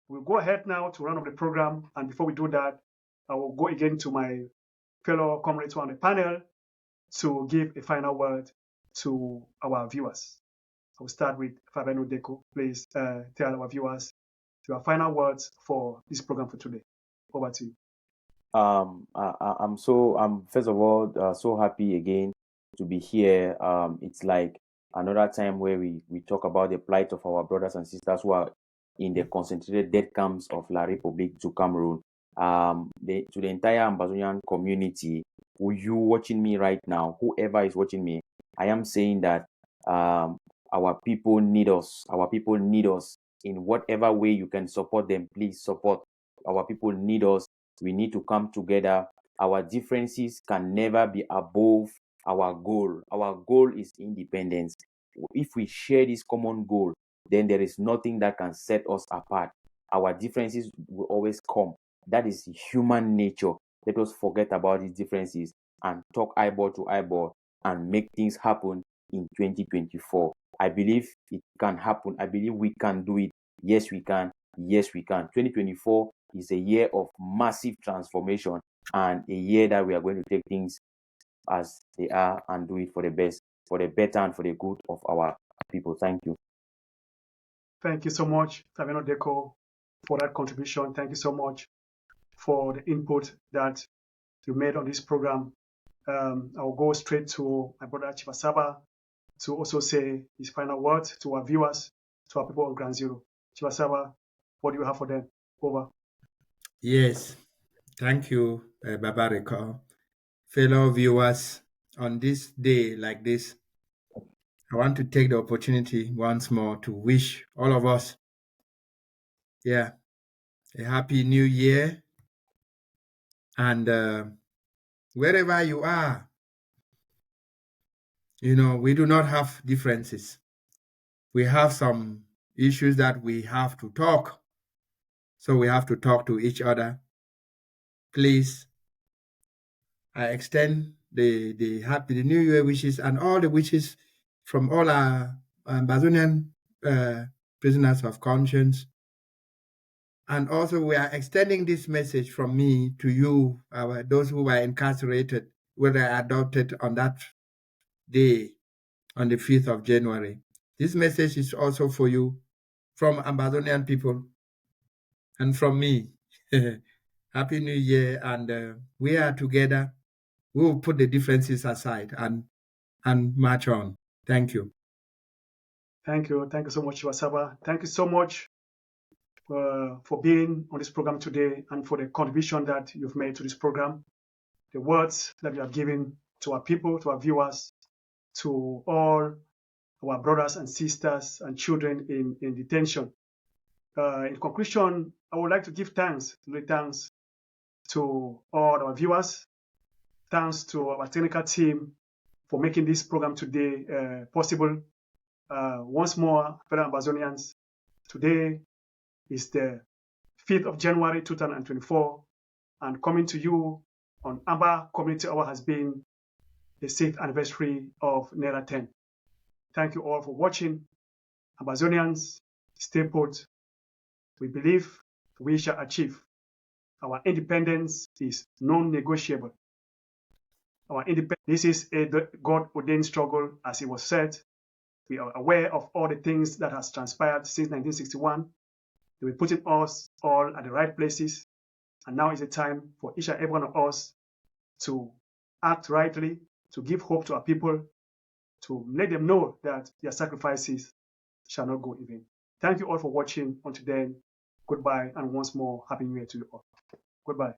we'll go ahead now to run up the program, and before we do that, I will go again to my fellow comrades on the panel to give a final word to our viewers. I will start with Fabiano Deco. Please tell our viewers your final words for this program for today. Over to you.
I'm first of all so happy again to be here. It's like another time where we talk about the plight of our brothers and sisters who are in the concentrated death camps of La Republic of Cameroon. To the entire Ambazonian community, who you watching me right now, whoever is watching me, I am saying that our people need us. Our people need us in whatever way you can support them. Please support. Our people need us. We need to come together. Our differences can never be above our goal. Our goal is independence. If we share this common goal, then there is nothing that can set us apart. Our differences will always come. That is human nature. Let us forget about these differences and talk eyeball to eyeball and make things happen in 2024. I believe it can happen. I believe we can do it. Yes, we can. Yes, we can. 2024 is a year of massive transformation and a year that we are going to take things as they are and do it for the best, for the better, and for the good of our people. Thank you.
Thank you so much, Fabiano Deco, for that contribution. Thank you so much for the input that you made on this program. I'll go straight to my brother Chibasaba to also say his final words to our viewers, to our people on Ground Zero. Chibasaba, what do you have for them? Over.
Yes, thank you, Babariko. Fellow viewers, on this day like this, I want to take the opportunity once more to wish all of us, a happy new year. And wherever you are, we do not have differences. We have some issues that we have to talk. So we have to talk to each other. Please, I extend the New Year wishes and all the wishes from all our Ambazonian prisoners of conscience. And also we are extending this message from me to you, those who were incarcerated, whether adopted on that day, on the 5th of January. This message is also for you from Ambazonian people and from me. Happy New Year, and we are together. We will put the differences aside and march on. Thank you.
Thank you. Thank you so much, Wasaba. Thank you so much for being on this program today and for the contribution that you've made to this program, the words that you have given to our people, to our viewers, to all our brothers and sisters and children in detention. In conclusion, I would like to give thanks to all our viewers, thanks to our technical team for making this program today possible. Once more, fellow Ambazonians, today is the 5th of January 2024, and coming to you on Amba Community Hour has been the 6th anniversary of Nera 10. Thank you all for watching. Ambazonians, stay put. We believe we shall achieve. Our independence is non-negotiable. This is a God-ordained struggle, as it was said. We are aware of all the things that has transpired since 1961. They were putting us all at the right places. And now is the time for each and every one of us to act rightly, to give hope to our people, to let them know that their sacrifices shall not go in vain. Thank you all for watching. Until then, goodbye, and once more, Happy New Year to you all. Goodbye.